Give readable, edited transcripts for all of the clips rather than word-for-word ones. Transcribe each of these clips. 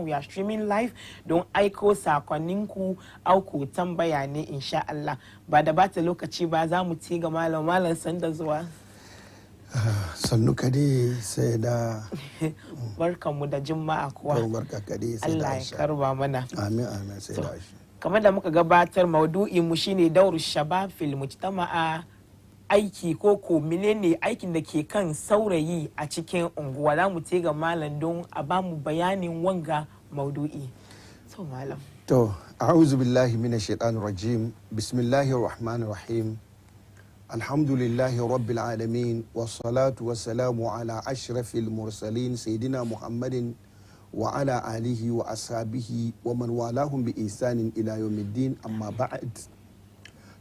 we are streaming live don aiko sakonninku auku tambaya ne insha Allah. Ba da bata lokaci ba za mu ci ga malam sanda zuwa. Sannu kade sai da barkanmu da juma'a kuwa. barka kade sai da Allah ya karba mana. Amin sai da shi. Kamar da muka gabatar maudu'in mu shine dauru shabab fil mujtama'a, aiki ko menene aikin da ke kan saurayi a cikin unguwa. Za mu ga malam don a ba mu bayanin wanga maudu'i. So malam. To, a'udhu billahi minash shaitanir rajim. Bismillahir rahmanir rahim. Alhamdulillahi rabbil alamin wassalatu wassalamu ala ashrafil mursalin sayyidina Muhammadin wa ala alihi wa ashabihi wa man walahum bi ihsanin ila yawmiddin, amma ba'd.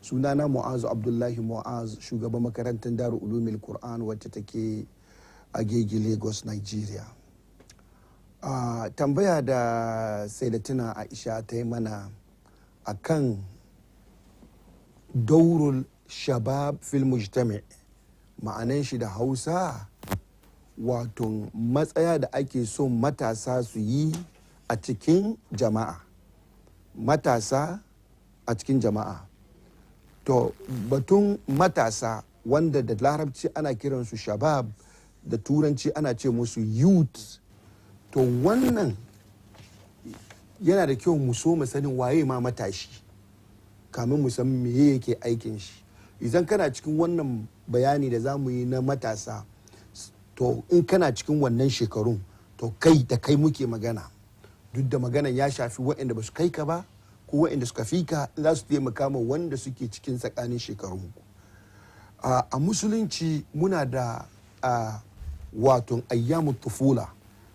Sunana Mu'azu Abdullahi Mu'az, shugaban makarantar Darul Ulumil Qur'an wacce take a Agege, Lagos, Nigeria. Tambaya da Sayyidatina Aisha ta yi mana akan daurul shabab fil mujtami', ma'anan shi da Hausa wato matsaya da ake son matasa su yi a cikin jama'a. Matasa a cikin jama'a. To, batun matasa wanda da larabci ana kiransu shabab, da turanci ana ce musu youth. To wannan yana da kyau mu so mu sanin waye ma matashi kamin mu san meye yake aikin shi. Idan kana cikin wannan bayani da za mu yi na matasa, to in kana cikin wannan shekarun, to kai da kai muke magana. Duk da maganan ya shafi waɗanda ba su kai ka ba ko waɗanda suka fi ka, za su taimaka ma wanda suke cikin tsakanin shekarun. A musulunci muna da wato ayyamu tufula,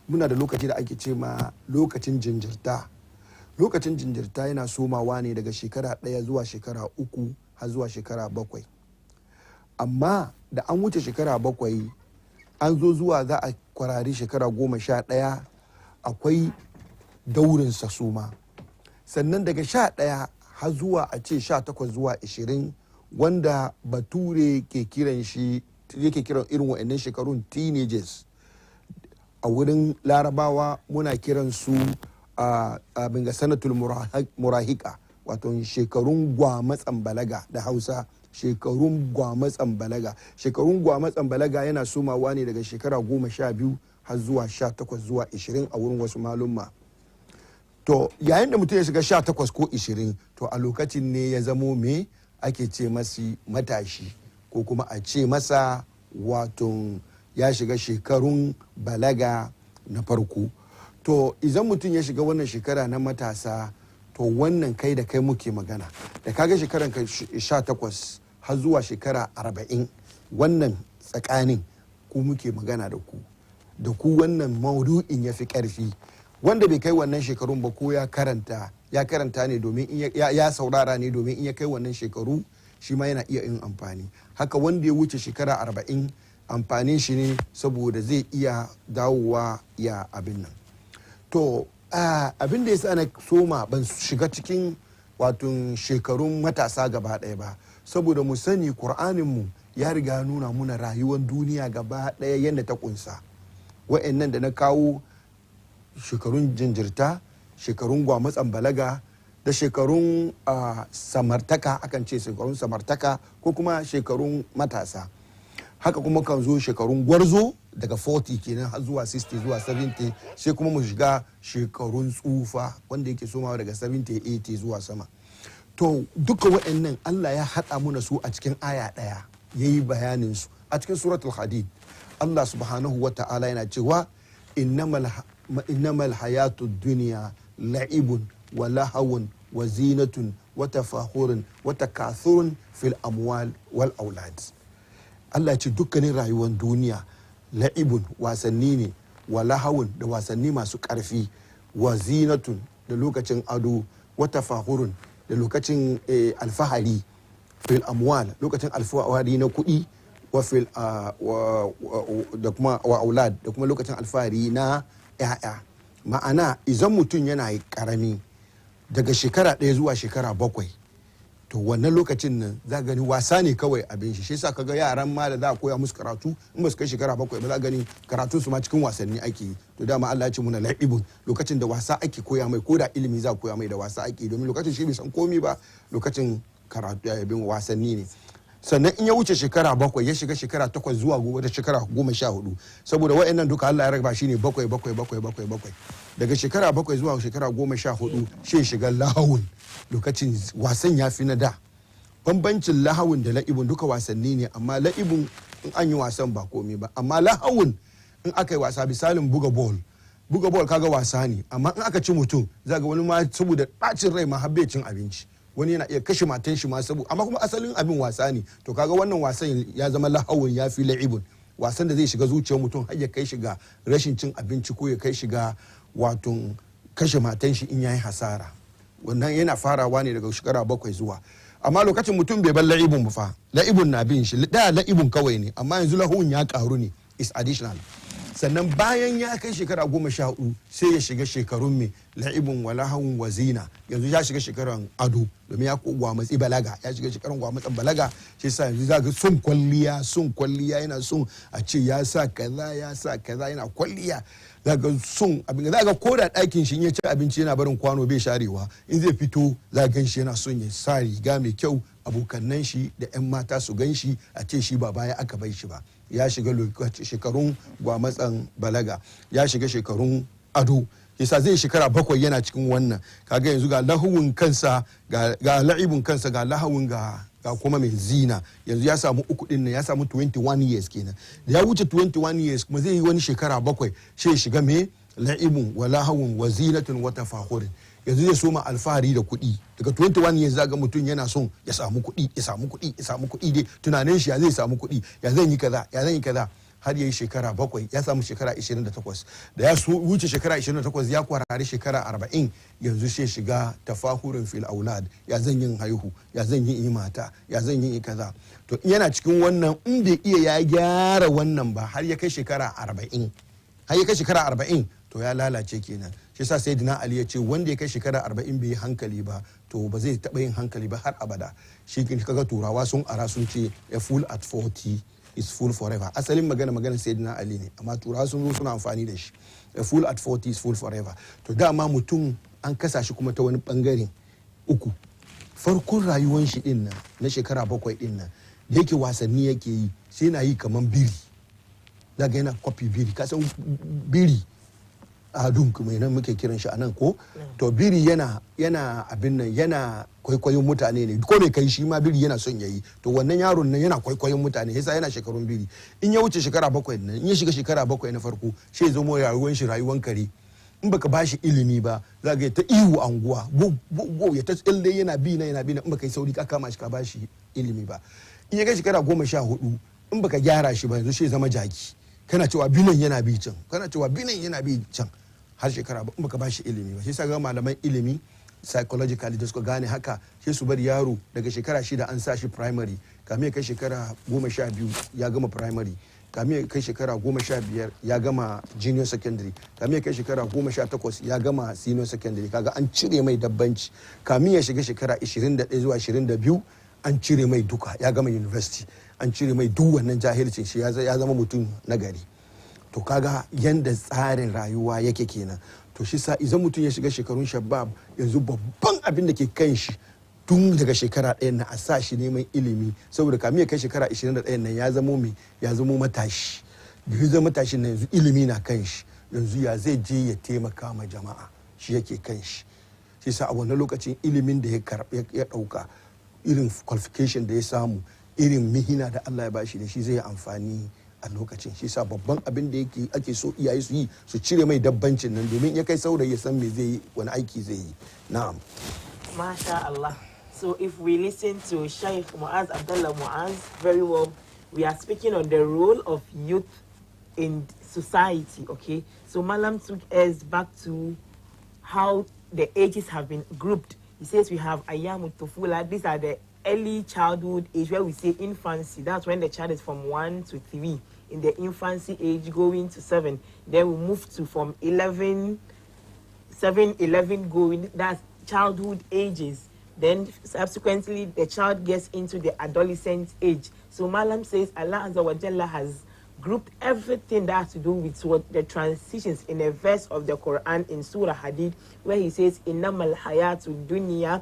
muna da lokaci da ake ce ma lokacin jinjirta. Lokacin jinjirta yana somawa ne daga shekara 1 zuwa shekara 3 har zuwa shekara 7. Amma da an wuce shekara 7 an zo zuwa za a kwarari shekara 11, akwai daurinsa suma. Sannan daga 11 har zuwa a ce 18 zuwa 20, wanda bature ke kiran shi, yake kiran irin wa'annan shekarun teenagers. A wurin larabawa muna kiran su abin ga sanatul murahika, wato shekarun gwamatsan balaga da Hausa. Shekarun gwamatsan balaga. Shekarun gwamatsan balaga yana somawa ne daga shekara 12 har zuwa 18 zuwa 20 a wurin wasu malumma. To yayin da mutum ya shiga 18 ko 20, to a lokacin ne ya zamo me ake ce masi matashi, ko kuma a ce masa wato ya shiga shekarun balaga na farko. To idan mutum ya shiga wannan shekara na matasa, to wannan kai da kai muke magana. Da kaga shekaran ka 18 har zuwa shekara 40, wannan tsakanin ku muke magana da ku. Da ku wannan maudu'in ya fi ƙarfi. Wanda bai kai wannan shekarun ba ko ya karanta ne domin ya saurara ne domin in ya kai wannan shekaru shi ma yana iya yin amfani. Haka wanda ya wuce shekara 40, amfanin shi ne saboda zai iya dawowa ya abin nan. To abin da ya sa na soma ban shiga cikin wato shekarun matasa gaba ɗaya ba, saboda mu sani Kur'aninmu ya riga nuna muna rayuwar duniya gaba ɗaya yadda ta kunsa. Wa'annan da na kawo shekarun jinjirta, shekarun gwamatsan balaga, da shekarun samartaka, akan ce shekarun samartaka ko kuma shekarun matasa. Haka kuma kan zo shekarun gwarzo daga 40 kenan har zuwa 60 zuwa 70, sai kuma mu shiga shekarun tsufa wanda yake somawa daga 70 80 zuwa sama. To duka waɗannan Allah ya haɗa muna su a cikin aya ɗaya, yayi bayanin su a cikin suratul hadid. Allah subhanahu wa ta'ala yana cewa innamal hayatud dunya la'ibun wa lahawun wa zinatun wa tafahurun wa takathurun fil amwal wal aulad. Allah ce dukkanin rayuwar duniya la'ibun wasanni ne, wa lahawun da wasanni masu ƙarfi, wa zinatun da lokacin ado, wa tafahurun da lokacin alfahari, fil amwal lokacin alfahari na kuɗi, wa fil da kuma wa aulad da kuma lokacin alfahari na ƴaƴa. Ma'ana idan mutum yana karami daga shekara 1 zuwa shekara 7, to wannan lokacin nan za gani wasa ne kawai abin shi yasa kaga yaran ma da za a koya musu karatu in ba su kai shekara 7 ba za gani karatun su ma cikin wasanni ake yi to dama Allah ya ce muna la'ibun lokacin da wasa ake koya mai ko da ilimi za a koya mai da wasa ake domin lokacin shi bai san komi ba lokacin karatu abin wasanni ne. Sannan in ya wuce shekara 7 ya shiga shekara 8 zuwa gobe da shekara 14 saboda wa'annan duka Allah ya raba shi ne 7 daga shekara 7 zuwa shekara 14 shi shiga lahawun lokacin wasan ya fi na da. Bambancin lahawun da la'ibun duka wasanni ne amma la'ibun in an yi wasan ba komai ba amma lahawun in aka yi wasa misalin buga ball kaga wasa ne amma in aka ci mutum za ga wani ma saboda bacin rai ma har bai cin abinci wani yana iya kashe matan shi ma saboda amma kuma asalin abin wasa ne to kaga wannan wasan ya zama lahawun ya fi la'ibun wasan da zai shiga zuciyar mutum har ya kai shiga rashin cin abinci ko ya kai shiga wato kashe matan shi in yayi hasara wannan yana farawa ne daga shekara 7 zuwa amma lokacin mutum bai bar la'ibun ba fa la'ibun na bin shi da la'ibun kawai ne amma yanzu lahawun ya karu ne is additional. Sannan bayan ya kai shekara 14 sai ya shiga shekarun mai la'ibun wa lahawun wa zina yanzu ya shiga shekaran ado domin ya gwamatsi balaga ya shiga shekaran gwamatsan balaga shi yasa yanzu za ga son kwalliya yana son a ce ya sa kaza yana kwalliya za ga son abin za ga koda ɗakin shi in ya ci abinci yana barin kwano bai sharewa in zai fito za gan shi yana son ya sa riga mai kyau abokannan shi da 'yan mata su gan shi a ce shi ba baya aka bai shi ba ya shiga shekarun gwamatsan balaga ya shiga shekarun ado yasa zai shekara 7 yana cikin wannan kaga yanzu ga lahawun kansa ga la'ibun kansa ga lahawun ga kuma mai zina yanzu ya samu 3 din nan ya samu 21 years kenan da ya wuce 21 years kuma zai yi wani shekara 7 sai shiga mai la'ibun wa lahawun wa zinatun wa tafahurin yanzu zai soma alfahari da kuɗi daga 21 years zaga mutum yana son ya samu kuɗi dai tunanin shi ya zai samu kuɗi ya zan yi kaza har yayi shekara 7 ya samu shekara 28 da ya wuce shekara 28 ya kwarare shekara 40 yanzu sai shiga tafahurin fil aulad ya zan yin haihu ya zan yi mata ya zan yi kaza to yana cikin wannan in bai iya ya gyara wannan ba har ya kai shekara 40 to ya lalace kenan shi yasa sayyidina Ali ya ce wanda ya kai shekara 40 bai yi hankali ba to ba zai taɓa yin hankali ba har abada shi kaga turawa sun ara sun ce a fool at 40 is fool forever asalin magana sayyidina Ali ne amma turawa sun zo suna amfani da shi a fool at 40 is fool forever to dama mutum an kasa shi kuma ta wani bangare 3 farkon rayuwar shi din nan na shekara 7 din nan da yake wasanni yake yi sai na yi kaman biri daga yana kwafi biri kasan biri a dunk mai nan muke kiran shi a nan ko to biri yana abin nan yana kwaikwayon mutane ne ko mai kai shi ma biri yana son yayi to wannan yaron nan yana kwaikwayon mutane yasa yana shekarun biri in ya wuce shekara 7 nan in ya shiga shekara 7 na farko sai ya zama rayuwar kare in baka bashi ilimi ba za ga ta ihu anguwa go ya ta tsalle yana bi na in baka yi sauri ka kama shi ka bashi ilimi ba in ya ga shekara 14 in baka gyara shi ba yanzu sai zama jaki kana cewa binan yana bi can har shekara ba baka bashi ilimi ba shi yasa ga malaman ilimi psychologically da suka gane haka sai su bar yaro daga shekara 6 an sa shi primary kamin kai shekara 12 ya gama primary kamin kai shekara 15 ya gama junior secondary kamin kai shekara 18 ya gama senior secondary kaga an cire mai dabbanci kamin ya shiga shekara 21 zuwa 22 an cire mai duka ya gama university an cire mai duk wannan jahilcin shi ya zama mutum na gari to kaga yanda tsarin rayuwa yake kenan to shi sa idan mutum ya shiga shekarun shabab yanzu babban abin da ke kan shi tun daga shekara 1 na a sa shi neman ilimi saboda kamin ya kai shekara 21 nan ya zamo matashi da ya zama matashi nan yanzu ilimi na kan shi yanzu ya zai je ya taimaka ma jama'a shi yake kan shi shi sa a wannan lokacin ilimin da ya dauka irin qualification da ya samu irin mihina da Allah ya bashi da shi zai amfani a lokacin shi sa babban abin da ake so iyaye su yi su cire mai dabbancin nan domin ya kai saurayi ya san me zai yi wani aiki zai yi na'am masha Allah. So if we listen to Sheikh Muaz Abdullah Muaz very well, we are speaking on the role of youth in society, okay? So Malam took us back to how the ages have been grouped. He says we have Ayyamu Tufula. These are the early childhood age where we say infancy. That's when the child is from 1 to 3. In the infancy age going to 7. Then we move to from 11 going. That's childhood ages. Then subsequently, the child gets into the adolescent age. So Malam says Allah Azza wa Jalla has grouped everything that has to do with what the transitions in a verse of the Quran in Surah Hadid, where he says, Innamal hayatu dunya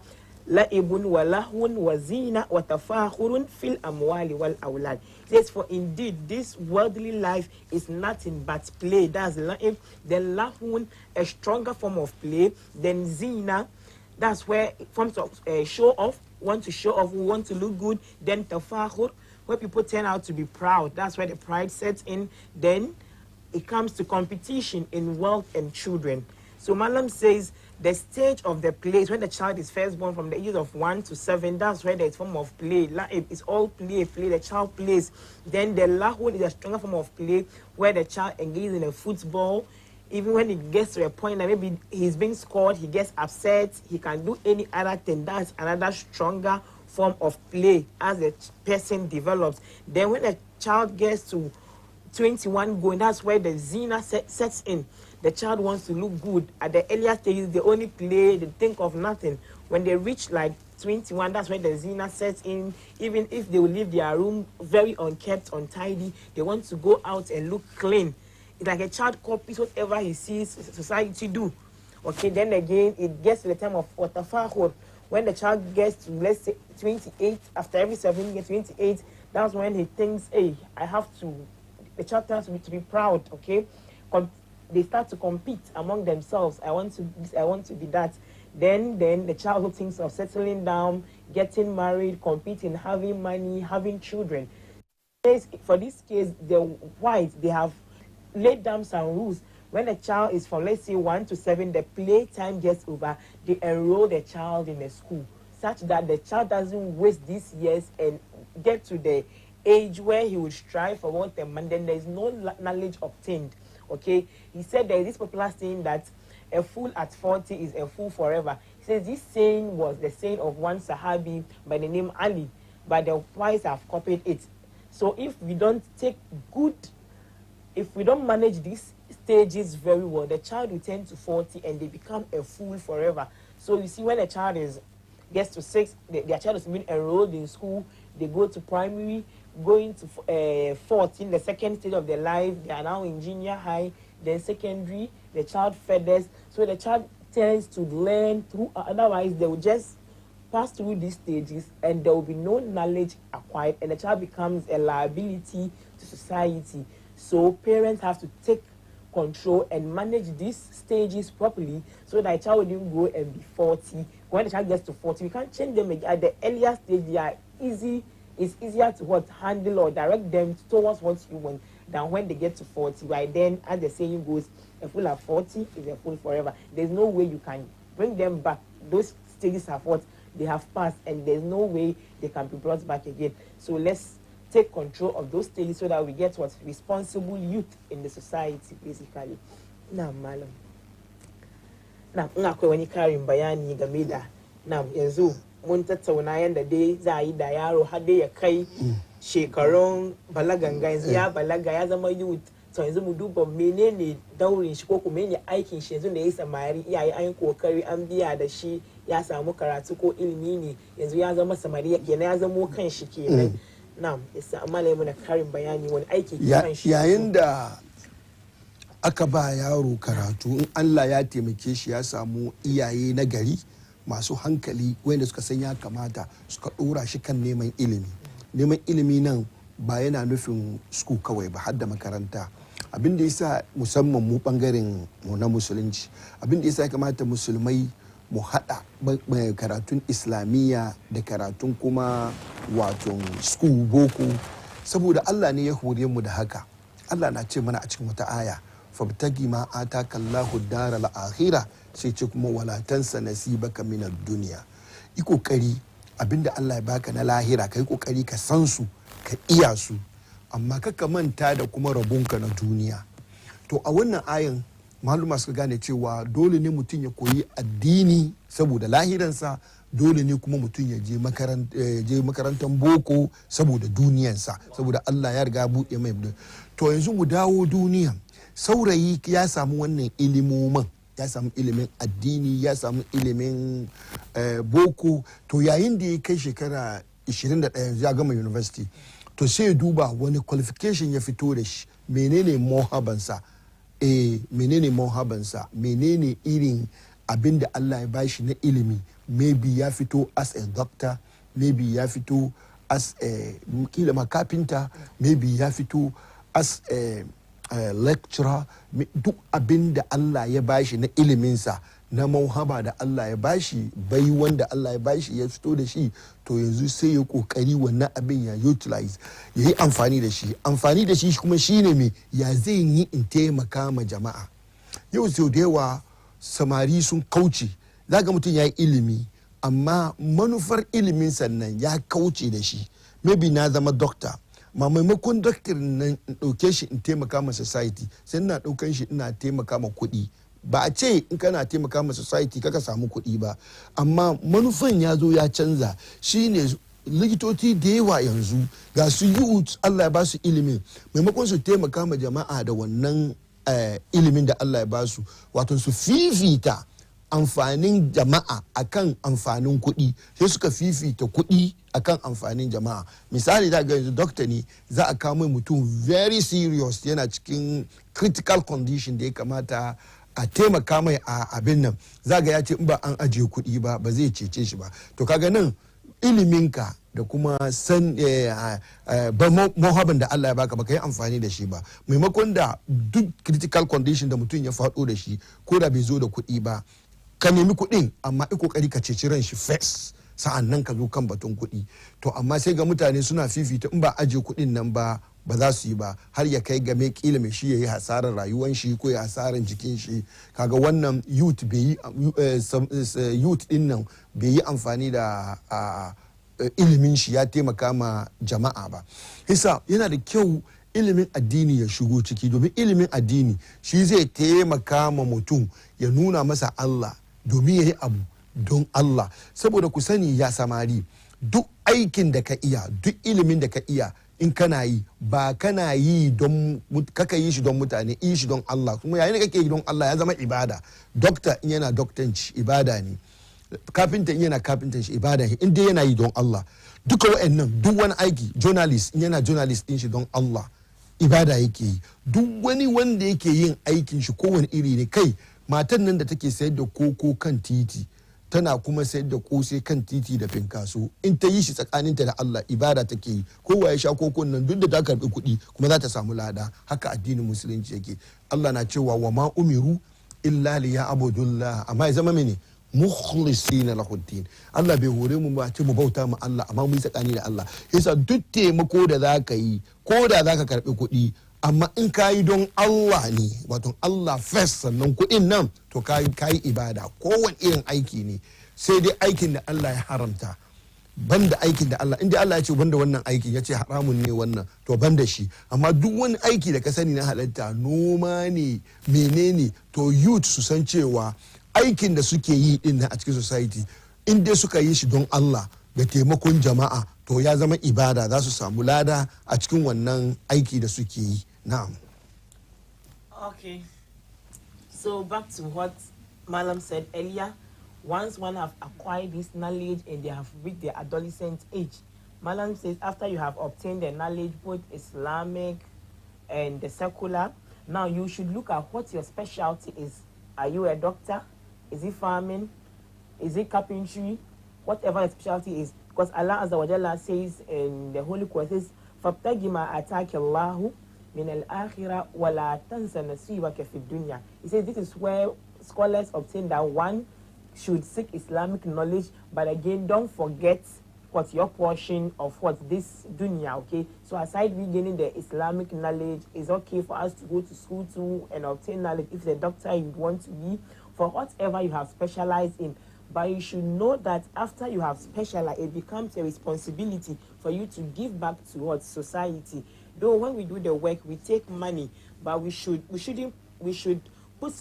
la'ibun wa lahun wa zina wa tafakhurun fil amwali wal awlad. He says, for indeed this worldly life is nothing but play. That's la'ib. Then lahun, a stronger form of play. Then zina, that's where forms of show off, want to show off, we want to look good. Then tafakhur, where people turn out to be proud. That's where the pride sets in. Then it comes to competition in wealth and children. So Malam says the stage of the play is when the child is first born from the ages of 1 to 7. That's where there's form of play. It's all play. The child plays. Then the lahun is a stronger form of play where the child engages in a football. Even when it gets to a point that maybe he's being scored, he gets upset, he can do any other thing. That's another stronger form of play as the person develops. Then when the child gets to 21 going, that's where the zina sets in. The child wants to look good. At the earlier stages, they only play, they think of nothing. When they reach like 21, that's where the zina sets in. Even if they will leave their room very unkempt, untidy, they want to go out and look clean. It's like a child copies whatever he sees society do. Okay, then again, it gets to the time of watafahur. When the child gets to, let's say, 28, after every 7 years, 28, that's when he thinks, hey, I have to, the child turns to be proud, okay? They start to compete among themselves. I want to this, I want to be that. Then the child who thinks of settling down, getting married, competing, having money, having children. For this case, the whites, they have laid down some rules. When a child is from, let's say, 1 to 7, the playtime gets over, they enroll the child in a school such that the child doesn't waste these years and get to the age where he will strive for what and then there's no knowledge obtained. Okay, he said there is this popular saying that a fool at 40 is a fool forever. He says this saying was the saying of one Sahabi by the name Ali, but the whites have copied it. So if we don't manage these stages very well, the child will turn to 40 and they become a fool forever. So you see, when a child gets to 6, their child is being enrolled in school, they go to primary, going to 14, the second stage of their life, they are now in junior high, then secondary, the child feathers. So the child tends to learn through, otherwise they will just pass through these stages and there will be no knowledge acquired and the child becomes a liability to society. So parents have to take control and manage these stages properly so that a child will even go and be 40. When the child gets to 40, we can't change them at the earlier stage. They are easy. It's easier to handle or direct them towards what you want than when they get to 40. Right then, as the saying goes, a fool at 40 is a fool forever. There's no way you can bring them back. Those stages have they have passed, and there's no way they can be brought back again. So let's take control of those stages so that we get responsible youth in the society, basically. Now, Malam. Now, akwai wani karin bayani game da yanzu mun tattauna yanda dai za a yi da yaro har dai ya kai shekarun balaganga, yanzu ya balaga ya zama youth. To yanzu mu duba menene daurin shi ko kuma menene aikin shi yanzu da ya samari, iyaye an yi kokari an biya da shi ya samu karatu ko ilimi ne, yanzu ya zama samari kenan, ya zamo kan shi kenan. Na'am, yasa amma lai muna karin bayani wani aiki kan shi. Yayin da aka ba yaro karatu, in Allah ya taimake shi ya samu iyaye na gari masu hankali wanda suka san ya kamata, suka dora shi kan neman ilimi. Neman ilimi nan ba yana nufin school kawai ba, har da makaranta. Abin da yasa musamman mu bangaren mu na musulunci, abin da yasa ya kamata musulmai mu hada karatun islamiyya da karatun kuma wato school boko, saboda Allah ne ya hore mu da haka. Allah na ce mana a cikin wata aya, fabtagi ma ataka Allahu daral akhirah, sai ce kuma wala tansa nasibaka minad dunya. Yi kokari abinda Allah ya baka na lahira, kai kokari ka san su, ka iya su, amma kaka manta da kuma rabonka na duniya. To a wannan ayan maluma suka gane cewa dole ne mutum ya koyi addini saboda lahiransa, dole ne kuma mutum ya je makarantar boko saboda duniyansa, saboda Allah ya riga buɗe mai. To yanzu mu dawo duniya, saurayi ya samu wannan ilimomin, ya samu ilimin addini, ya samu ilimin boko. To yayin da ya kai shekara 21 ya gama university, to sai ya duba wani qualification ya fito da shi, menene mohabansa, menene mohabansa, menene irin abin da Allah ya bashi na ilimi. Maybe ya fito as a doctor, maybe ya fito as a kila ma carpenter, maybe ya fito as a lecturer. Duk abin da Allah ya bashi na iliminsa, na mauhaba da Allah ya bashi, bai wanda Allah ya bashi ya fito da shi, to yanzu sai ya kokari wannan abin ya utilize, ya yi amfani da shi. Amfani da shi kuma shine me, ya zai yi in taimaka ma jama'a. Yau sau da yawa samari sun kauce, zaga mutum ya yi ilimi amma manufar ilimin sannan ya kauce da shi. Maybe na zama doctor, ma maimakon doctor nan in ɗauke shi in taimaka ma society, sai ina ɗaukan shi ina taimaka ma kuɗi. Ba a ce in kana taimaka ma society kaka samu kuɗi ba, amma manufan ya zo ya canza. Shine likitoci da yawa yanzu ga su youth, Allah ya ba su ilimin, maimakon su taimaka ma jama'a da wannan ilimin da Allah ya ba su, wato su fifita amfanin jama'a akan amfanin kuɗi, sai suka fifita kuɗi akan amfanin jama'a. Misali da ga yanzu doctor ne, za a kawo mai mutum very serious, yana cikin critical condition da ya kamata a taimaka mai a abin nan, za ga ya ce in ba an ajiye kuɗi ba zai cece shi ba. To kaga nan iliminka da kuma san mohaban da Allah ya baka baka yi amfani da shi ba, maimakon da duk critical condition da mutum ya faɗo da shi, ko da bai zo da kuɗi ba, ka nemi kuɗin amma i kokari ka ceci ran shi first, sa'an nan ka zo kan batun kuɗi. To amma sai ga mutane suna fifita in ba ajiye kuɗin nan ba za su yi ba, har ya kai game kila mai shi ya yi hasarar rayuwan shi ko ya hasarar jikin shi. Kaga wannan youth din nan bai yi amfani da ilimin shi ya taimaka ma jama'a ba. Hisa yana da kyau ilimin addini ya shigo ciki, domin ilimin addini shi zai taimaka ma mutum ya nuna masa Allah, domin ya yi abu don Allah. Saboda ku sani ya samari, duk aikin da ka iya, duk ilimin da ka iya, in kana yi ba kana yi don kaka yi shi don mutane, yi shi don Allah. Kuma yayin da kake yi don Allah ya zama ibada. Doctor in yana doctanci ibada ne, kafinta in yana kafintanci ibada ne, in dai yana yi don Allah. Duka wa'annan, duk wani aiki, journalist in yana journalist din shi don Allah, ibada yake yi. Duk wani wanda yake yin aikin shi kowane iri ne, kai matan nan da take sayar da koko kan titi, tana kuma sayar da kosai kan titi da finkaso, in ta yi shi tsakaninta da Allah ibada take yi. Kowa ya sha kokon nan duk da ta karbi kuɗi kuma za ta samu lada. Haka addinin musulunci yake. Allah na cewa wa ma umiru illa liya'budullah, amma ya zama mene, mukhlisina lahuddin. Allah bai hore mu ba ce mu bauta ma Allah amma mu yi tsakani da Allah. Yasa duk taimako da zaka yi, ko da zaka karbi kuɗi, amma in ka yi don Allah ne, wato Allah first, sannan kuɗin nan, to ka yi ibada. Kowane irin aiki ne, sai dai aikin da Allah ya haramta, banda aikin da Allah, inda Allah ya ce banda wannan aikin, ya ce haramun ne wannan, to banda shi. Amma duk wani aiki da ka sani na halatta, noma ne, menene, to youth su san cewa aikin da suke yi din a cikin society, in dai suka yi shi don Allah da taimakon jama'a, to ya zama ibada, za su samu lada a cikin wannan aiki da suke yi. Na'am. Okay. So back to what Malam said earlier. Once one have acquired this knowledge and they have reached their adolescent age, Malam says after you have obtained the knowledge, both Islamic and the secular, now you should look at what your specialty is. Are you a doctor? Is it farming? Is it carpentry? Whatever the specialty is. Because Allah Azza wa Jalla says in the Holy Quran, says, فَابْتَغِ مَا أَتَاكَ اللَّهُ مِنَ الْآخِرَةِ وَلَا تَنْسَ نَصِيبَكَ فِي الدُّنْيَا. He says this is where scholars obtain that one should seek Islamic knowledge, but again, don't forget what your portion of what this dunya, okay? So aside regaining the Islamic knowledge, it's okay for us to go to school too and obtain knowledge if the doctor you want to be, for whatever you have specialized in. But you should know that after you have specialized, it becomes a responsibility for you to give back to what society. Though when we do the work, we take money, but we should put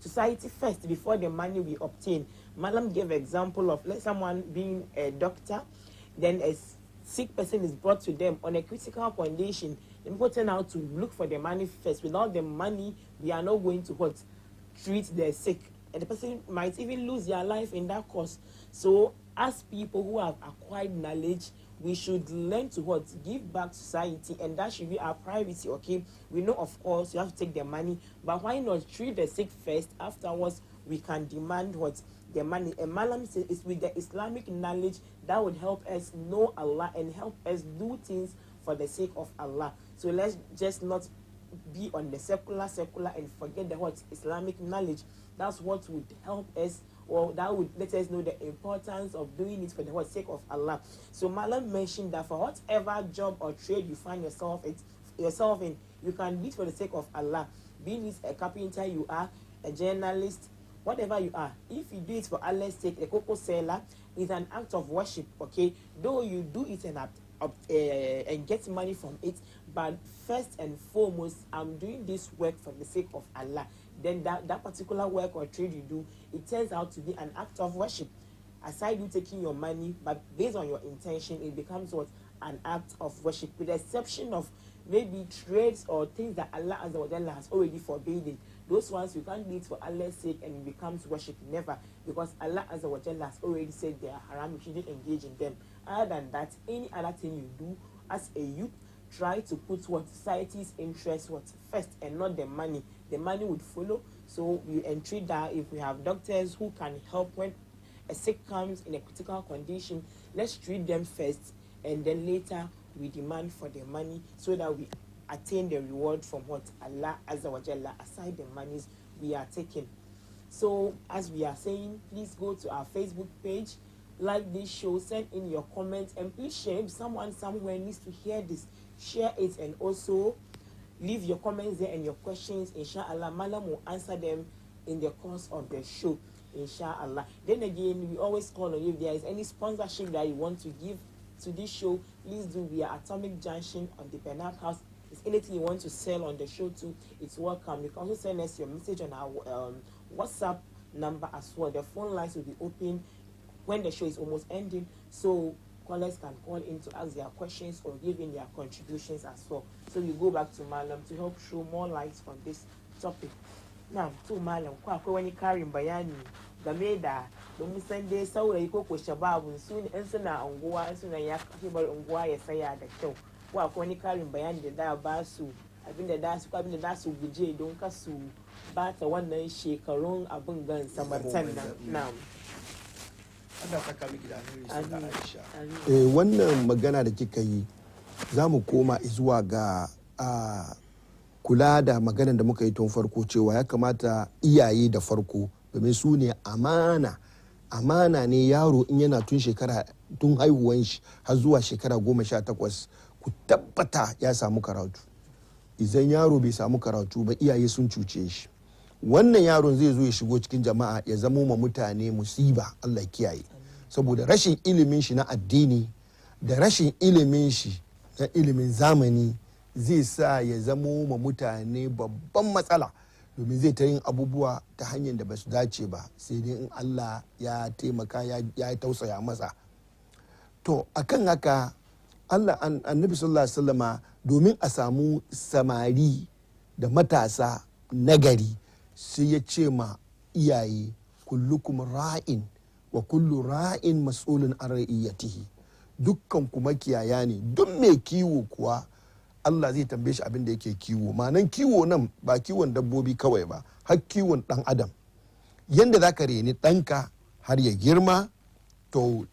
society first before the money we obtain. Malam gave example of someone being a doctor, then a sick person is brought to them on a critical condition. The people turn out to look for the money first. Without the money, we are not going to what? treat the sick, and the person might even lose their life in that course. So as people who have acquired knowledge, we should learn to what? Give back to society, and that should be our priority, okay? We know, of course, you have to take the money, but why not treat the sick first? Afterwards, we can demand what? The money. And Malam says it's with the Islamic knowledge that would help us know Allah and help us do things for the sake of Allah. So let's just not be on the secular and forget the what? Islamic knowledge. That's what would help us, or that would let us know the importance of doing it for the sake of Allah. So Malam mentioned that for whatever job or trade you find yourself in, you can do it for the sake of Allah. Being it a carpenter you are, a journalist, whatever you are, if you do it for Allah's sake, a cocoa seller is an act of worship, okay? Though you do it and get money from it, but first and foremost, I'm doing this work for the sake of Allah. Then that particular work or trade you do, it turns out to be an act of worship. Aside you taking your money, but based on your intention, it becomes what? An act of worship, with the exception of maybe trades or things that Allah Azza wa Jalla has already forbidden. Those ones you can't do it for Allah's sake and it becomes worship. Never, because Allah Azza wa Jalla has already said they are haram. You shouldn't engage in them. Other than that, any other thing you do as a youth, try to put what society's interest first and not the money. The money would follow. So we entreat that if we have doctors who can help when a sick comes in a critical condition, let's treat them first, and then later we demand for the money so that we attain the reward from what Allah Azza wa Jalla, aside the monies we are taking. So as we are saying, please go to our Facebook page, like this show, send in your comments, and please share. If someone somewhere needs to hear this, share it, and also leave your comments there and your questions. Inshallah, Malam will answer them in the course of the show, inshallah. Then again, we always call on you. If there is any sponsorship that you want to give to this show, please do via Atomic Junction on the Bernard House. If anything you want to sell on the show too, it's welcome. You can also send us your message on our WhatsApp number as well. The phone lines will be open when the show is almost ending, so callers can call in to ask their questions or give in their contributions as well. So we go back to Malam to help throw more light on this topic. Now, to Malam, kwa wani karin bayani game da domin san dai saurayi ko shababun su ne in suna unguwa, in suna ya bar unguwa ya saya da kyau. Ko akwai wani karin bayani da ba su abinda da su guje don ka su ba ta wannan shekarun abin gan samartan nan. Na'am. Wannan magana da kika yi za mu koma zuwa ga kula da maganar da muka yi tun farko, cewa ya kamata iyaye da farko, domin su ne amana ne. Yaro in yana tun haihuwan shi har zuwa shekara 18, ku tabbata ya samu karatu. Idan yaro bai samu karatu ba, iyaye sun cuce shi. Wannan yaron zai zo ya shigo cikin jama'a ya zamo ma mutane musiba, Allah kiyaye. Saboda rashin ilimin shi na addini da rashin ilimin shi na ilimin zamani zai sa ya zamo ma mutane babban matsala, domin zai ta yin abubuwa ta hanyar da ba su dace ba, sai dai in Allah ya taimaka ya tausaya masa. To akan haka Allah annabi sallallahu alaihi wasallama, domin a samu samari da matasa nagari, sai ya ce ma iyaye, kullukum ra'in wa kullu ra'in mas'ulun an ra'iyatihi. Dukkan ku makiyaya ne, duk mai kiwo kuwa Allah zai tambaye shi abin da yake kiwo. Ma'anan kiwo nan ba kiwon dabbobi kawai ba, har kiwon dan adam. Yanda za ka reni ɗanka har ya girma, to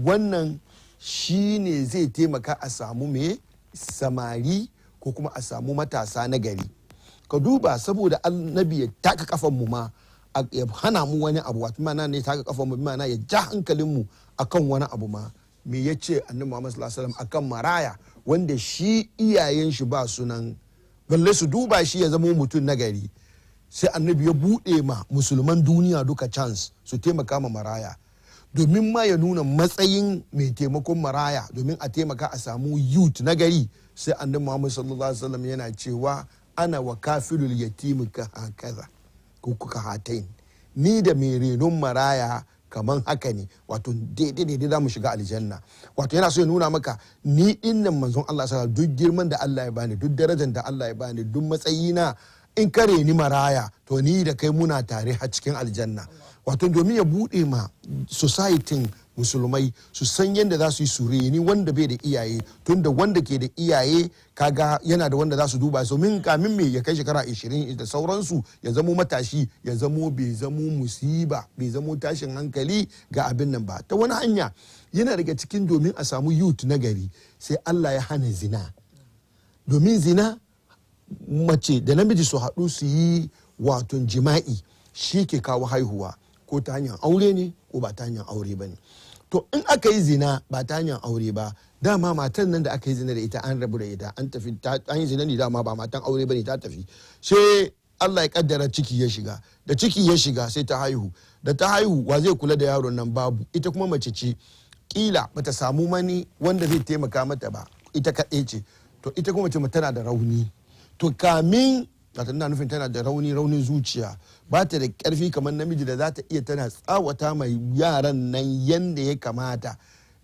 wannan shi ne zai taimaka a samu mai samari ko kuma a samu matasa na gari. Ka duba, saboda annabi ya taka kafan mu ma, ya hana mu wani abu, wato mana ne taka kafan mu, mana ya ja hankalin mu akan wani abu ma. Me yace annabi Muhammad sallallahu alaihi wasallam akan maraya wanda shi iyayen shi ba sunan, balle su duba shi ya zama mutum nagari. Sai annabi ya bude ma musulman duniya duka chance su taimaka ma maraya, domin ma ya nuna matsayin mai taimakon maraya, domin a taimaka a samu youth nagari. Sai annabi Muhammad sallallahu alaihi wasallam yana cewa, ana wa kafilul yatim ka hakaza ko kuka hatain, ni da mai renon maraya kaman haka ne. Wato daidai ne da mu shiga aljanna. Wato yana so ya nuna maka, ni dinnan manzon Allah sallallahu alaihi wasallam, duk girman da Allah ya bani, duk darajar da Allah ya bani, duk matsayina in kare ni maraya to ni da kai muna tare a cikin aljanna. Wato domin ya bude ma society musulmai su san yadda za su yi sureni wanda bai da iyaye, tunda wanda ke da iyaye kaga yana da wanda za su duba su min kamin me ya kai shekara 20 da sauransu ya zamo matashi, ya zamo bai zamo musiba, bai zamo tashin hankali ga abin nan ba. Ta wani hanya yana daga cikin domin a samu youth na gari sai Allah ya hana zina. Domin zina mace da namiji su haɗu su yi wato jima'i shi ke kawo haihuwa, ko ta hanyar aure ne ko ba ta hanyar aure ba ne. To in aka yi zina ba ta hanyar aure ba, dama matan nan da aka yi zina da ita an rabu da ita, an tafi an yi zina ne, dama ba matan aure ba ne, ta tafi. Sai Allah ya kaddara ciki ya shiga, da ciki ya shiga sai ta haihu, da ta haihu wa zai kula da yaron nan? Babu. Ita kuma mace ce, kila bata samu mani wanda zai taimaka mata ba, ita kaɗai ce. To ita kuma mace tana da rauni, to kamin tana nufin tana da raunin zuciya, ba ta da karfi kamar namiji da za ta iya tana tsawata mai yaran nan yanda ya kamata.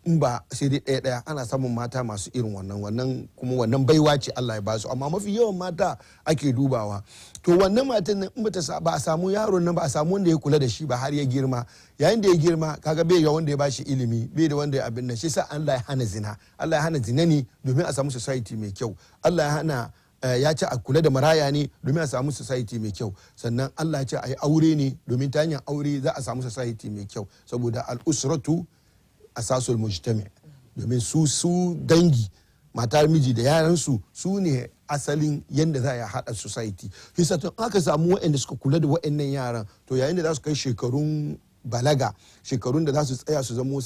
In ba sai dai ɗaya ana samun mata masu irin wannan kuma wannan baiwa ce Allah ya basu, amma mafi yawan mata ake dubawa. To wannan matan nan in ba a samu yaron nan ba a samu wanda ya kula da shi ba har ya girma, yayin da ya girma kaga bai ga wanda ya bashi ilimi, bai da wanda ya abin nan, shi sa Allah ya hana zina. Allah ya hana zina ne domin a samu society mai kyau. Allah ya hana ya ce a kula da maraya ne domin a samu society mai kyau. Sannan Allah ya ce a yi aure ne domin ta hanyar aure za a samu society mai kyau, saboda al'usratu asasul mujtami, domin su dangi mata miji da yaransu su ne asalin yadda za a haɗa society. Hisa tun aka samu waɗanda suka kula da waɗannan yaran, to yayin da za su kai shekarun balaga, shekarun da za su tsaya su zamo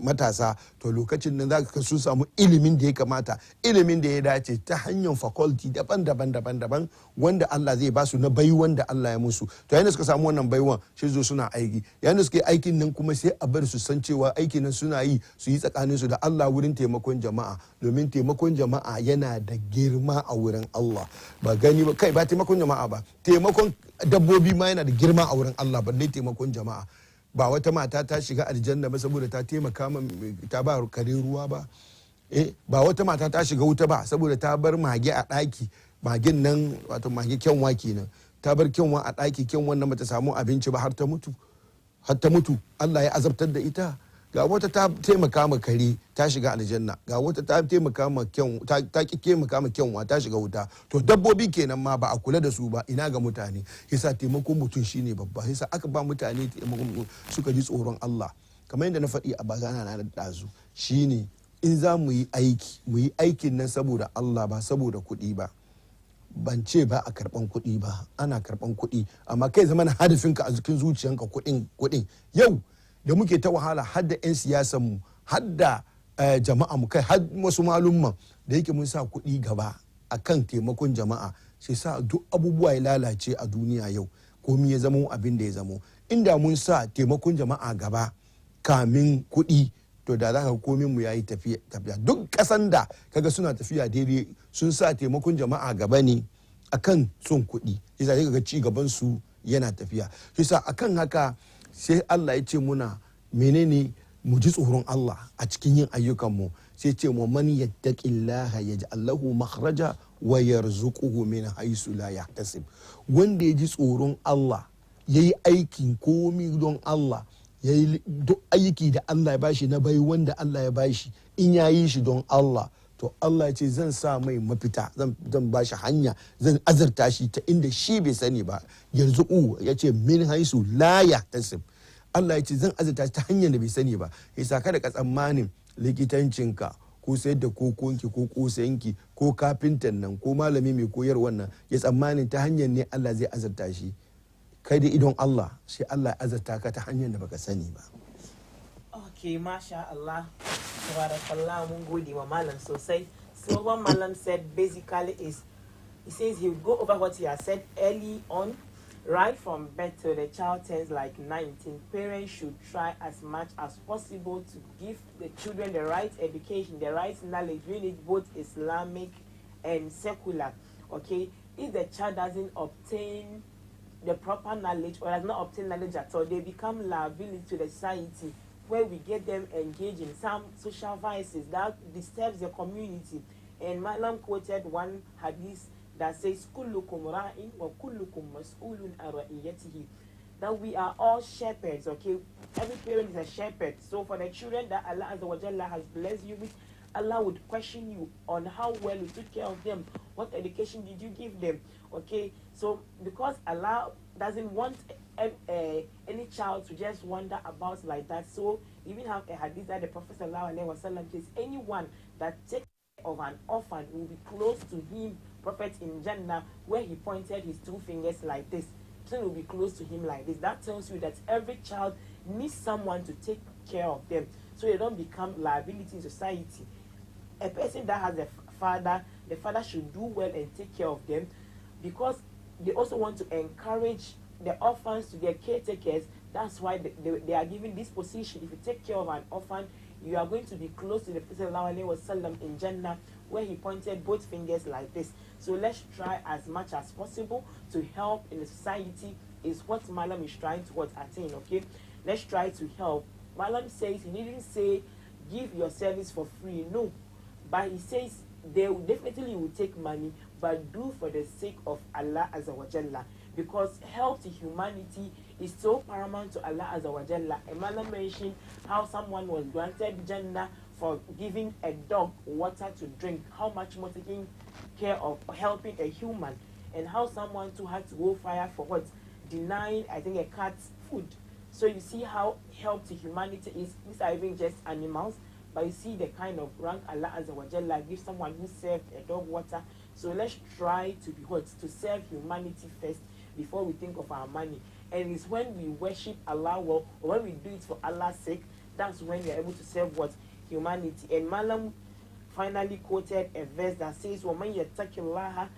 matasa, to lokacin nan za ka sun samu ilimin da ya kamata, ilimin da ya dace ta hanyar faculty daban-daban wanda Allah zai ba su na baiwan da Allah ya musu. To yayin da suka samu wannan baiwan shi zo suna aiki, yayin da suka yi aikin nan kuma sai a bar su san cewa aikin nan suna yi su yi tsakanin su da Allah wurin taimakon jama'a, domin taimakon jama'a yana da girma a wurin Allah. Ba gani ba kai, ba taimakon jama'a ba, taimakon dabbobi ma yana da girma a wurin Allah, balle taimakon jama'a. Ba wata mata ta shiga aljanna ba saboda ta taimaka ta ba kare ruwa ba, ba wata mata ta shiga wuta ba saboda ta bar mage a ɗaki, magen nan wato mage kyanwa kenan, ta bar kyanwa a ɗaki, kyanwan nan bata samu abinci ba har ta mutu, Allah ya azabtar da ita. Ga wata ta taimaka ma kare ta shiga aljanna, ga wata ta taimaka ma ta ki taimaka ma kyanwa ta shiga wuta. To dabbobi kenan ma ba a kula da su ba, ina ga mutane. Yasa taimakon mutum shine babba. Yasa aka ba mutane taimakon suka ji tsoron Allah. Kamar yadda na faɗi a bagana na ɗazu, shine in za mu yi aikin nan saboda Allah ba saboda kuɗi ba. Ban ce ba a karɓan kuɗi ba, ana karɓan kuɗi, amma kai zama na hadafinka a cikin zuciyanka kuɗin. Yau da muke ta wahala, hadda 'yan siyasanmu, hadda jama'a mu, kai har wasu malumman da yake mun sa kuɗi gaba akan taimakon jama'a, sai sa duk abubuwa ya lalace a duniya yau, komi ya zamo abin da ya zamo. Inda mun sa taimakon jama'a gaba kamin kuɗi, to da za ka komin mu yayi tafiya. Duk ƙasan da kaga suna tafiya daidai sun sa taimakon jama'a gaba ne akan son kuɗi, yasa sai kaga ci gaban su yana tafiya. Yasa akan haka sai Allah ya ce muna menene mu ji tsoron Allah a cikin yin ayyukanmu. Sai ce mu man yattaqillaha yaj'al lahu makhraja wa yarzuquhu min haythu la yahtasib. Wanda ya ji tsoron Allah, yayi aikin komi don Allah, yayi duk aiki da Allah ya bashi na bai wanda Allah ya bashi, in yayi shi don Allah, to Allah ya ce zan sa mai mafita, zan ba shi hanya, zan azarta shi ta inda shi bai sani ba. Yanzu ya ce min haisu la yahtasib. Allah ya ce zan azarta shi ta hanyar da bai sani ba. Yasa kada ka tsammanin likitancinka ko sayar da kokonki ko kosayenki ko kafintan nan ko malami mai koyar wannan ya tsammanin ta hanyar ne Allah zai azarta shi. Kai da idon Allah sai Allah ya azarta ka ta hanyar da baka sani ba. Okay, masha Allah. Tabarakallah, mun gode wa malam sosai. So what malam said basically is, he says he will go over what he has said early on, right from birth till the child turns like 19. Parents should try as much as possible to give the children the right education, the right knowledge. We need both Islamic and secular. Okay, if the child doesn't obtain the proper knowledge or does not obtain knowledge at all, they become liability to the society, where we get them engaged in some social vices that disturbs the community. And Malam quoted one hadith that says kullukum ra'in wa kullukum mas'ulun an ra'iyatihi, that we are all shepherds. Okay, every parent is a shepherd. So for the children that Allah Azza wa Jalla has blessed you with, Allah would question you on how well you took care of them, what education did you give them. Okay, so because Allah doesn't want any child to just wander about like that, so even have a hadith that the Prophet ﷺ says anyone that takes care of an orphan will be close to him, Prophet in Jannah, where he pointed his 2 fingers like this. So will be close to him like this. That tells you that every child needs someone to take care of them, so they don't become liability in society. A person that has a father, the father should do well and take care of them, because they also want to encourage the orphans to their caretakers. That's why they are given this position. If you take care of an orphan, you are going to be close to the Prophet ﷺ in Jannah, where he pointed both fingers like this. So let's try as much as possible to help in the society, is what Malam is trying to attain. Okay, let's try to help. Malam says, he didn't say give your service for free, no, but he says they will definitely will take money, but do for the sake of Allah Azza wa Jalla, because help to humanity is so paramount to Allah Azza wa Jalla. Malam mentioned how someone was granted Jannah for giving a dog water to drink, how much more taking care of helping a human, and how someone too had to go fire for what? Denying, I think, a cat's food. So you see how help to humanity is. These are even just animals, but you see the kind of rank Allah Azza wa Jalla gives someone who served a dog water. So let's try to be what? To serve humanity first before we think of our money. And it's when we worship Allah well, or when we do it for Allah's sake, that's when we are able to serve what? Humanity. And Malam finally quoted a verse that says, وَمَنْ يَتَّقِ اللَّهَ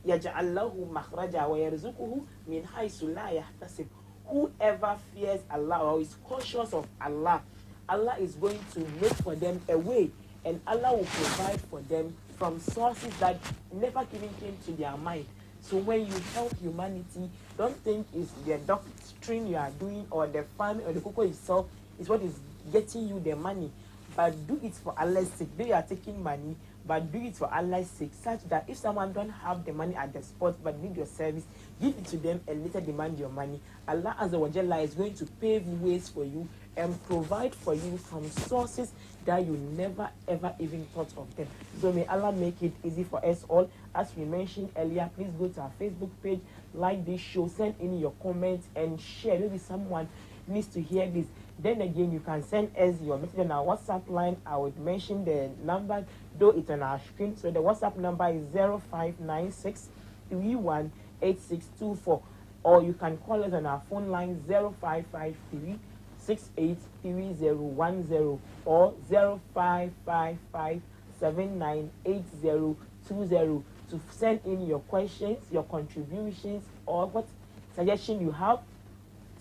يَجْعَلْ لَهُ مَخْرَجًا وَيَرْزُقُهُ مِنْ حَيْثُ لَا يَحْتَسِبُ. Whoever fears Allah or is cautious of Allah, Allah is going to make for them a way, and Allah will provide for them from sources that never even came to their mind. So when you help humanity, don't think it's the doctrine you are doing or the family or the cocoa itself is what is getting you the money, but do it for Allah's sake. They are taking money, but do it for Allah's sake, such that if someone don't have the money at the spot but need your service, give it to them and later demand your money. Allah Azza wa Jalla is going to pave ways for you and provide for you from sources that you never ever even thought of them. So may Allah make it easy for us all. As we mentioned earlier, please go to our Facebook page, like this show, send in your comments and share. Maybe someone needs to hear this. Then again, you can send us your message on our WhatsApp line. I would mention the number, though it's on our screen. So the WhatsApp number is 0596 318624, or you can call us on our phone line 0553 683010 or 0555 798020 to send in your questions, your contributions, or what suggestion you have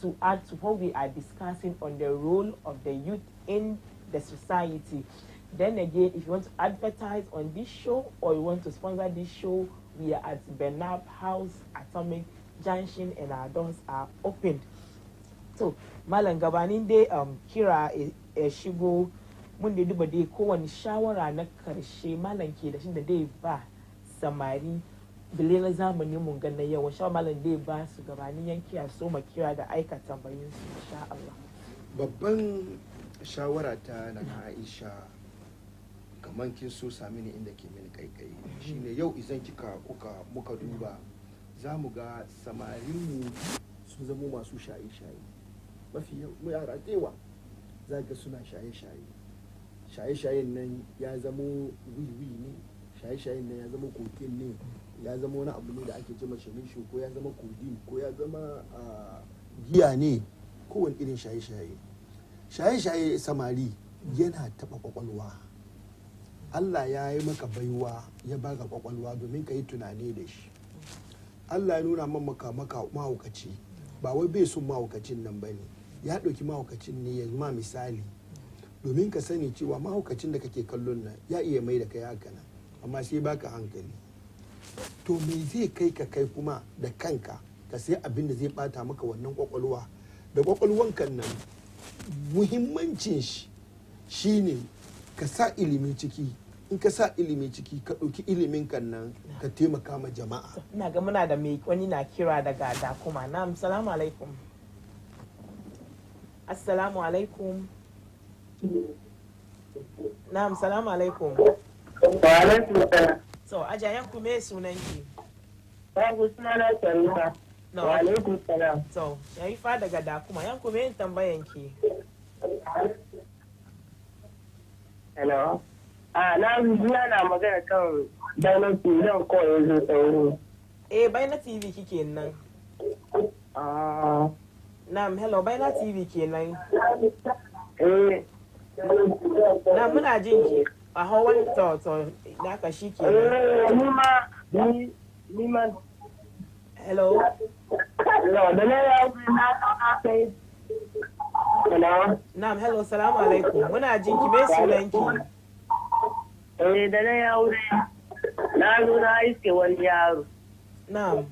to add to what we are discussing on the role of the youth in the society. Then again, if you want to advertise on this show or you want to sponsor this show, we are at Bernab House, Atomic Junction, and our doors are opened. So, Malam gabanin dai kira shigo mun da duba dai kowane shawara na karshe Malam ke da shi da dai ba samari bile na zamanin mun ga na yawa sha Malam dai ba su gabanin yanki a so kira da aika tambayin su insha Allah. Babban shawara ta na Aisha, kaman kin so sami ni inda ke mini kaikai shine yau idan muka duba za mu ga samarinmu sun zama masu shaye-shaye. Mafi yau yara dewa za ga suna shaye-shayen nan ya zamo wiwi ne, shaye-shayen nan ya zama kokin ne, ya zama wani abu ne da ake ce mace misho, ko ya zama kodin, ko ya zama giya ne, kowane irin shaye-shaye samari yana taɓa kwakwalwa. Allah ya yi maka baiwa, ya baka kwakwalwa domin ka yi tunani da shi. Allah ya nuna maka mahaukaci, ba wai bai son mahaukacin nan ba ne, ya ɗauki mahaukacin ne ya ma misali domin ka sani cewa mahaukacin da kake kallon nan ya iya mai da kai haka nan, amma sai baka hankali. To me zai kai ka kai kuma da kanka ka sai abin da zai bata maka wannan kwakwalwa? Da kwakwalwankan nan muhimmancin shi shine ka sa ilimi ciki. in ka sa ilimi ciki ka ɗauki ilimin kan nan ka taimaka ma jama'a. Ina ga muna da mai wani na kira daga Dakuma. Na'am, salamu alaikum. Assalamu alaikum. Na'am, salamu alaikum. Wa alaikum salam. So, ajayan ku me sunanki? Babu sunana Sharifa. No. Wa alaikum salam. So, Sharifa daga Dakuma. Yan ku me tambayanki? Hello. Na biya na magana kan dainaki zan koyi zo tsoro. Baina TV kike nan. Na'am, hello, Baina TV kenan. Na muna jin ki a hawan to naka shi ke. Ni ma. Hello. Hello, da ne ya na kai. Hello. Na'am, hello, salamu alaikum. Muna jin ki me sunan ki? Da na ya wuri na zo na iske wani yaro. Na'am.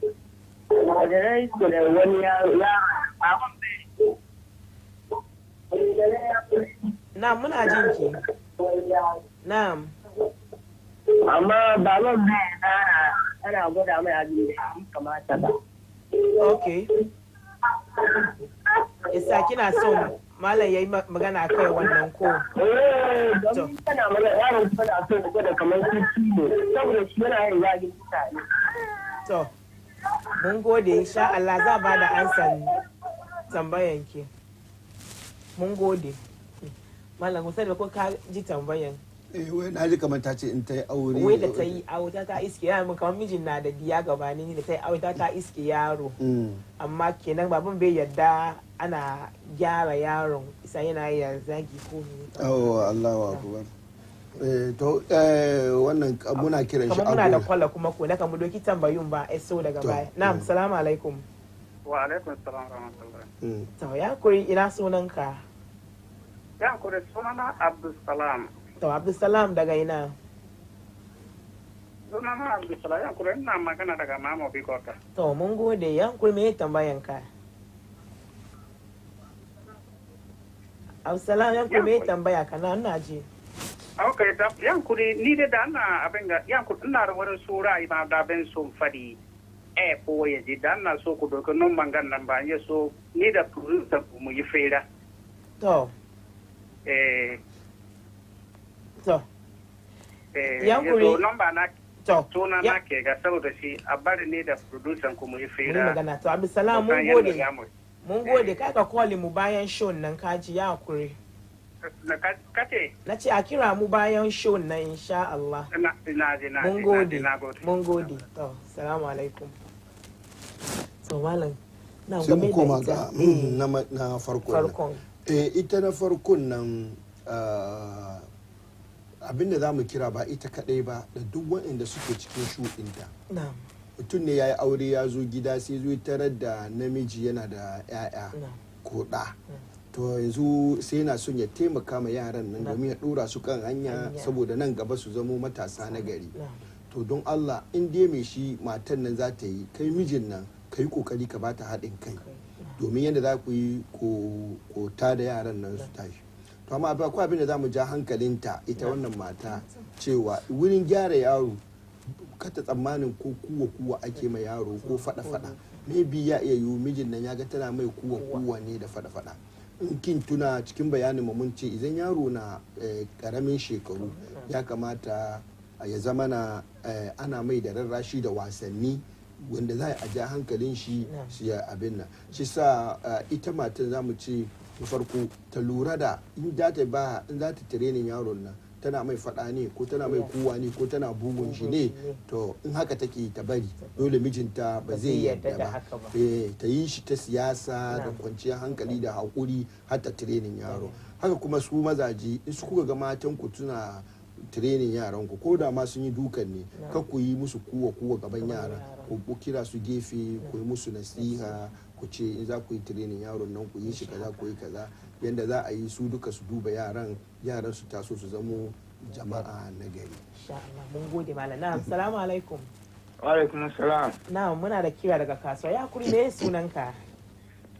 Da na iske da wani yaro abun bai. Na'am, muna jin ki. Na'am. Amma baban bai ana gwada mai abin da ya kamata ba. Okay. Isa kina son malam yayi magana kai wannan ko? Don kana magana yaron kana so gwada kamar shi ne saboda shi yana yin zagin mutane. To, mun gode insha Allah za ba da ansan tambayan ki. Mun gode. Malam Musa da ko ka ji tambayan? Wai na ji kamar ta ce in ta yi aure. Wai da ta yi aure ta iske yaro mun kamar mijin na da diya gabanin ni da ta yi aure ta iske yaro. Amma kenan baban bai yarda ana gyara yaron isa yana ya zagi ko ne. Oh Allahu akbar. To wannan muna kiran shi kamar muna da kwalla kuma ko na kamar doki tambayun ba so daga baya. Na'am, salamu alaikum. Wa alaikum salam rahmatullahi. To ya kuri ina sunanka? Ya kuri sunana Abdulsalam. To Abdulsalam daga ina? Sunana Abdulsalam ya kuri ina magana daga Mamo Bikota. To mun gode ya kuri me tambayan ka? Abdulsalam ya kuri me tambaya ka na ina ji. Okay, yan kuri ni da ana abin ga yan kuri ina da wani sura ima da ben sun fadi ko ya ji da na so ku doka nun mangan nan ba ya so ni da producer mu yi fera. To. To. Yankuri number na to suna na ke ga saboda shi a bari ne da producer ku mu yi fera. Magana to Abdulsalam mun gode. Mun gode kai ka call mu bayan show nan kaji ya kure. Kace? Na ce a kira mu bayan show nan insha Allah. Mun gode. Mun gode. To salamu alaikum. So malam na sai mu koma ga na farkon. Ita na farkon nan abinda za mu kira ba ita kadai ba da duk waɗanda suke cikin shuɗinta. Mutum ne ya yi aure ya zo gida sai zo tarar da namiji yana da 'ya'ya ko ɗa. To yanzu sai yana son ya taimaka ma yaran nan domin ya ɗora su kan hanya saboda nan gaba su zamo matasa na gari. To don Allah in dai mai shi matan nan za ta yi kai mijin nan ka yi kokari ka bata haɗin kai domin yadda za ku yi ko ta da yaran nan su tashi. To amma akwai abin da za mu ja hankalinta ita wannan mata cewa wurin gyara yaro kata tsammanin ko kuwa ake ma yaro ko fada maybe ya iya yiwu mijin nan ya ga tana mai kuwa ne da fada in kin tuna cikin bayanin mu mun ce idan yaro na karamin shekaru ya kamata ya zama na ana mai da rarrashi da wasanni wanda za a ja hankalin shi su ya abin nan shi sa ita matan za mu ce da farko ta lura da in za ta tirenin yaron nan tana mai fada ne ko tana mai kuwa ne ko tana bugun shi ne to in haka take ta bari dole mijinta ba zai yadda ba ta yi shi ta siyasa da kwanciyar hankali da haƙuri har ta tirenin yaro haka kuma su mazaje in su kuka ga matan ku tuna tirenin yaran ku ko da ma sun yi dukan ne ka ku yi musu kuwa gaban yara ku kira su gefe ku yi musu nasiha ku ce in za ku yi tirenin yaron nan ku yi shi kaza ku yi kaza yanda za a yi su duka su duba yaran su taso su zamo jama'a na gari. Insha Allah mun gode malam. Na'am, assalamu alaikum. Wa alaikum assalam. Na'am, muna da kira daga kasuwa. Ya kuri me sunanka?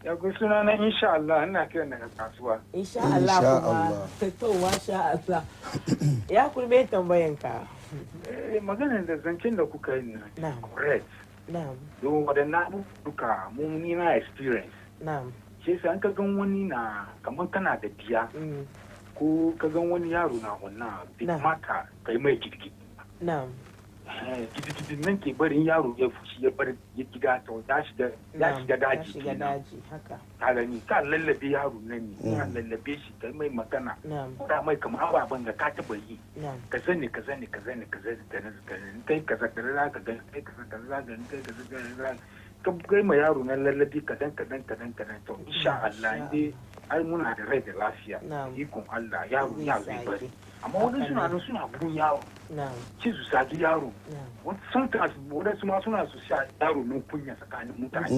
Ya ku suna na insha Allah ina kiran daga kasuwa. Insha Allah kuma to masha Allah. Ya kurbe tambayan ka. Maganar da zancen da kuka yi na correct. Na'am. Don wadannan duka mun ni na experience. Na'am. Shi sai an ka gan wani na kamar kana da diya. Ko ka gan wani yaro na wannan bai mata kai mai kirki. Na'am. Kidididin nan ke barin yaro ya fushi ya bar ya gida to ya shiga daji haka ka gani ka lallabe yaro nan ne ka lallabe shi kai mai magana ka mai kamar ababen da ka taba yi ka sani kai kaza kaza ka gani kai kaza kaza gani kai kaza kaza ka kai ma yaro nan lallabe kadan to insha Allah dai ai muna da rai da lafiya ikon Allah yaro ya zai bari amma wani suna bugun yaro ci su saki yaro wadansu ma suna su sha yaro nun kunya tsakanin mutane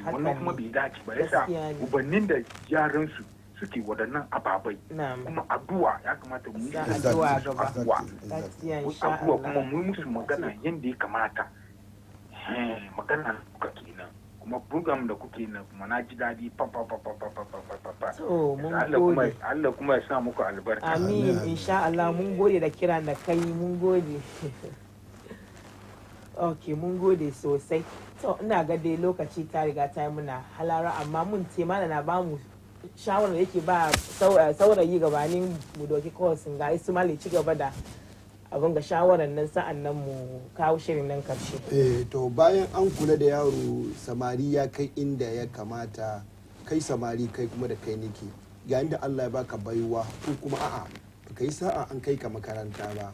wannan kuma bai dace ba yasa ubannin da yaransu suke waɗannan ababai kuma addu'a ya kamata mu yi addu'a kuma mu musu magana yadda ya kamata magana kuka kenan kuma program da kuke na kuma na ji daɗi Allah kuma ya sa muku albarka. Amin insha Allah mun gode da kira da kai mun gode. Ok mun gode sosai. To ina ga dai lokaci ta riga ta yi muna halara amma mun ce mana na bamu shawarar da yake ba saurayi gabanin mu doki kawai sun ga su mali ci gaba da abin ga shawarar nan sa'an nan mu kawo shirin nan karshe. To bayan an kula da yaro samari ya kai inda ya kamata kai samari kai kuma da kai nake ga inda Allah ya baka baiwa ko kuma a'a kai sa'a an kai ka makaranta ba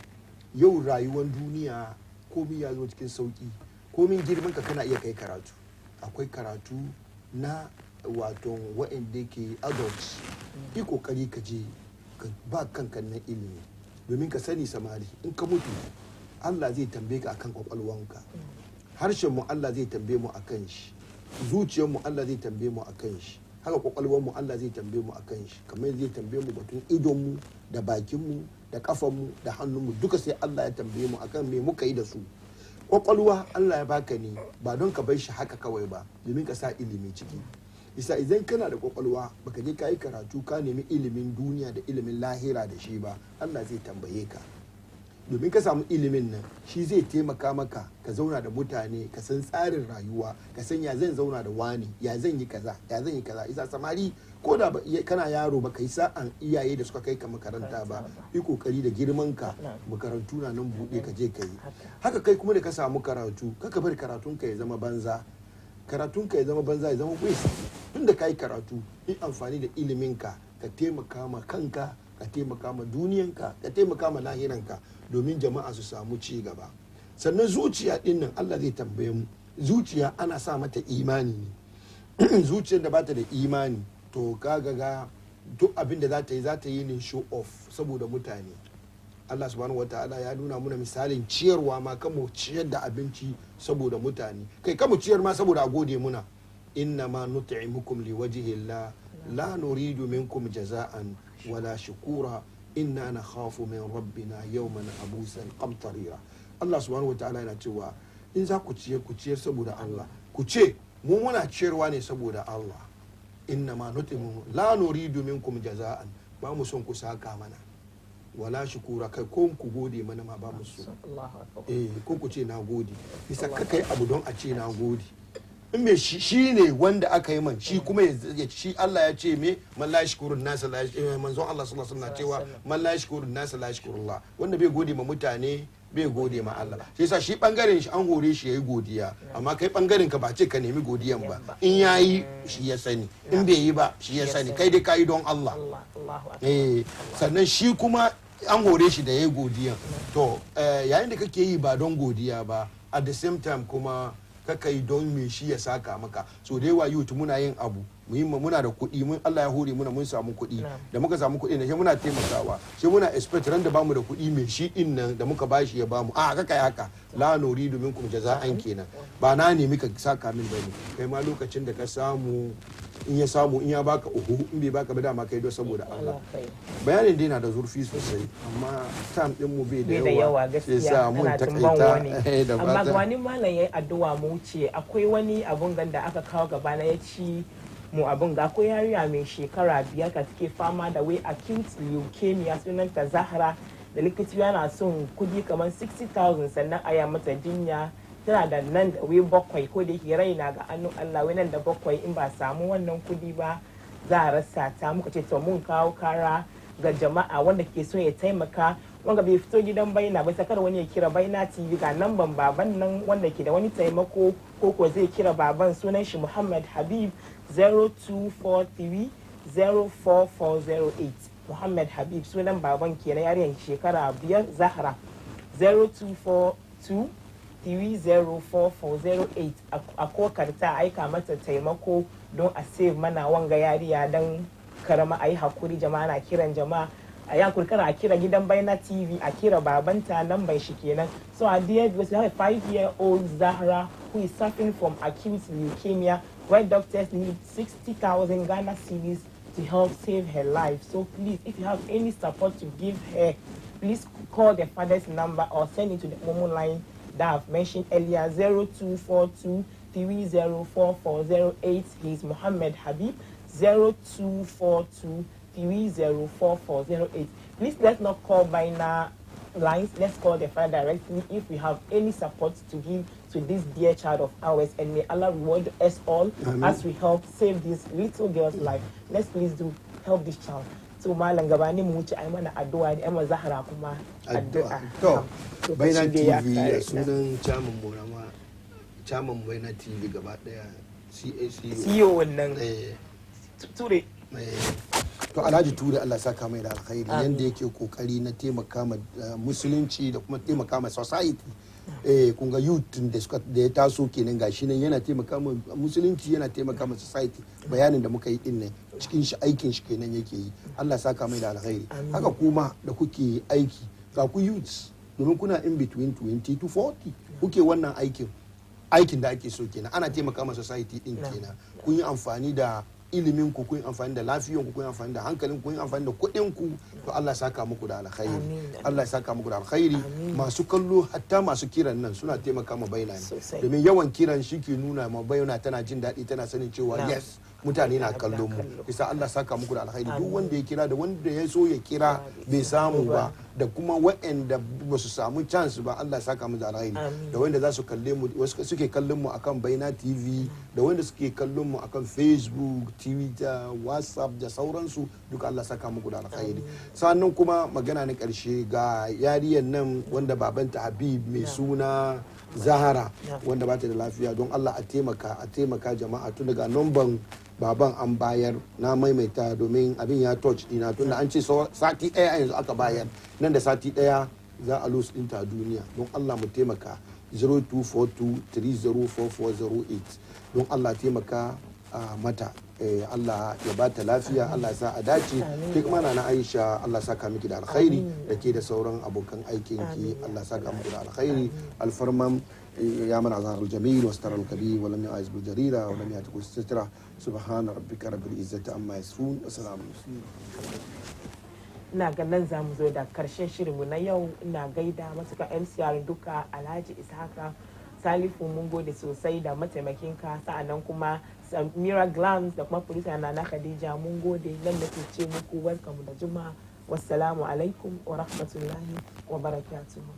yau rayuwar duniya komai ya zo cikin sauki komai girman ka kana iya kai karatu akwai karatu na wato wa'anda ke adults yi kokari ka je ka ba kanka na ilimi domin ka sani samari in ka mutu Allah zai tambaye ka akan kwakwalwanka harshen mu Allah zai tambaye mu akan shi zuciyar mu Allah zai tambaye mu akan shi haka kwakwalwar mu Allah zai tambaye mu akan shi kamar zai tambaye mu batun idon mu da bakin mu da kafan mu da hannun mu duka sai Allah ya tambaye mu akan me muka yi da su kwakwalwa Allah ya baka ne ba don ka bar shi haka kawai ba domin ka sa ilimi ciki isa idan kana da kwakwalwa baka je ka yi karatu ka nemi ilimin duniya da ilimin lahira da shi ba Allah zai tambaye ka domin ka samu ilimin nan shi zai taimaka maka ka zauna da mutane ka san tsarin rayuwa ka san ya zan zauna da wani ya zan yi kaza isa samari ko da kana yaro baka yi sa'an iyaye da suka kai ka makaranta ba yi kokari da girman ka makarantu na nan buɗe ka je ka yi haka kai kuma da ka samu karatu kaka bari karatun ka ya zama banza ya zama waste tun da ka yi karatu yi amfani da iliminka ka taimaka ma kanka ka taimaka ma duniyanka ka taimaka ma lahiranka domin jama'a su samu ci gaba sannan zuciya din nan Allah zai tambaye mu zuciya ana sa mata imani ne zuciyar da bata da imani to kaga ga duk abin da za ta yi ne show off saboda mutane Allah subhanahu wataala ya nuna muna misalin ciyarwa ma kamu ciyar da abinci saboda mutane kai kamu ciyar ma saboda a gode muna inna ma nut'imukum liwajhillah la nuridu minkum jaza'an wala shukura inna nakhafu min rabbina yawman abusan qamtarira Allah subhanahu wataala yana cewa in za ku ciyar saboda Allah ku ce mu muna ciyarwa ne saboda Allah inna ma nut'imu la nuridu minkum jaza'an ba mu son ku saka mana wala shukura kai ko ku gode mana ma ba mu so ko ku ce na gode bisa kai abu don a ce na gode in me shi ne wanda aka yi man shi kuma ya shi Allah ya ce me man la yashkurun nas la manzon Allah sallallahu alaihi wasallam cewa man la yashkurun nas la yashkurullah wanda bai gode ma mutane bai gode ma Allah shi yasa shi bangaren shi an hore shi yayi godiya amma kai bangaren ka ba ce ka nemi godiyan ba in yayi shi ya sani in bai yi ba shi ya sani kai dai kai don Allah sannan shi kuma an hore shi da yayi godiya to yayin da kake yi ba don godiya ba at the same time kuma kaka yi don me shi ya saka maka so da yawa youth muna yin abu muna da kuɗi mun Allah ya hore muna mun samu kuɗi da muka samu kuɗi ne sai muna taimakawa sai muna expect ran da bamu da kuɗi mai shi din nan da muka bashi ya bamu a haka kai haka la nuridu minkum jaza'an kenan ba na nemi ka saka min bane kai ma lokacin da ka samu in ya samu in ya baka uhu in bai baka ba dama kai do saboda Allah bayanin dai na da zurfi sosai amma time din mu bai da yawa gaskiya mun takaita amma wani malam yayi addu'a mu wuce akwai wani abun ganda aka kawo gaba na ya ci mu abun ga akwai yariya mai shekara 5 ka take fama da wai acute leukemia sunanta Zahra da likita yana son kudi kamar 60,000 sannan a ya mata jinya tana da nan da wai 7 ko da yake raina ga annu Allah wai nan da 7 in ba samu wannan kudi ba za a rasa ta. Muka ce to mun kawo kara ga jama'a wanda ke so ya taimaka wanda bai fito gidan baina ba sakar wani ya kira baina TV ga namban baban nan wanda ke da wani taimako ko zai kira baban sunan shi Muhammad Habib 0243 04408 Muhammad Habib sunan baban kenan yarinyar shekara 5 Zahra 0242 304408 a kokarta aika mata taimako don a save mana wanga yariya don karama a yi hakuri jama'a na kiran jama'a a yan kurkara a kira gidan baina TV a kira babanta nan bai shi kenan. So at the end we have a 5-year-old Zahra who is suffering from acute leukemia where doctors need 60,000 Ghana cedis to help save her life. So please, if you have any support to give her, please call the father's number or send it to the Momo line that I've mentioned earlier, 0242 304408. He's Muhammad Habib, 0242 304408. Please let's not call Baina lines, let's call the father directly if we have any support to give to this dear child of ours, and may Allah reward us all as we help save this little girl's life. Let's please do help this child. So malam gabani mu wuce ai mana addu'a da Emma Zahra kuma addu'a. To Baina TV sunan chairman mu ma chairman Baina TV gaba daya CAC CEO wannan Ture to Alhaji Ture Allah saka mai da alkhairi yanda yake kokari na taimaka ma musulunci da kuma taimaka ma society kun ga youth da ya taso kenan gashi nan yana taimaka ma musulunci yana taimaka ma society bayanin da muka yi din ne cikin shi aikin shi kenan yake yi Allah saka mai da alkhairi haka kuma da kuke aiki ga ku youths domin kuna in between 20 to 40 kuke wannan aikin da ake so kenan ana taimaka ma society din kenan kun yi amfani da ilimin ku kun amfani da lafiyan ku kun amfani da hankalin ku kun amfani da kuɗin ku to Allah saka muku da alkhairi Allah saka muku da alkhairi masu kallo hatta masu kiran nan suna taimaka ma Baina ne domin yawan kiran shi ke nuna ma Baina tana jin daɗi tana sanin cewa yes mutane na kallon mu bisa Allah saka muku da alkhairi duk wanda ya kira da wanda ya so ya kira bai samu ba da kuma waɗanda ba su samu chance ba Allah saka mu da alkhairi da wanda za su kalle mu wasu suke kallon mu akan Baina TV da wanda suke kallon mu akan Facebook Twitter WhatsApp da sauransu duka Allah saka muku da alkhairi sannan kuma magana na karshe ga yariyan nan wanda babanta Habib mai suna Zahara wanda bata da lafiya don Allah a taimaka jama'a tun daga numban baban an bayar na maimaita domin abin ya touch dina tunda an ce sati ɗaya yanzu aka bayar nan da sati ɗaya za a lose ɗinta a duniya don Allah mu taimaka 0242304408 don Allah taimaka mata Allah ya ba ta lafiya Allah ya sa a dace duk mana na Aisha Allah saka miki da alkhairi da ke da sauran abokan aikin ki Allah saka miki da alkhairi alfarman يا من أظهر الجميل واستر الكبير ولم يعز بالجريرة ولم يأتك السترة سبحان ربك رب العزة عما يصفون وسلام ina ganin za mu zo da karshen shirinmu na yau ina gaida matuka MCR duka Alhaji Ishaka Salifu mun gode sosai da mataimakinka sa'annan kuma Samira Glams da kuma producer na Khadija mun gode nan da ke ce muku welcome da juma'a wassalamu alaikum wa rahmatullahi wa barakatuhu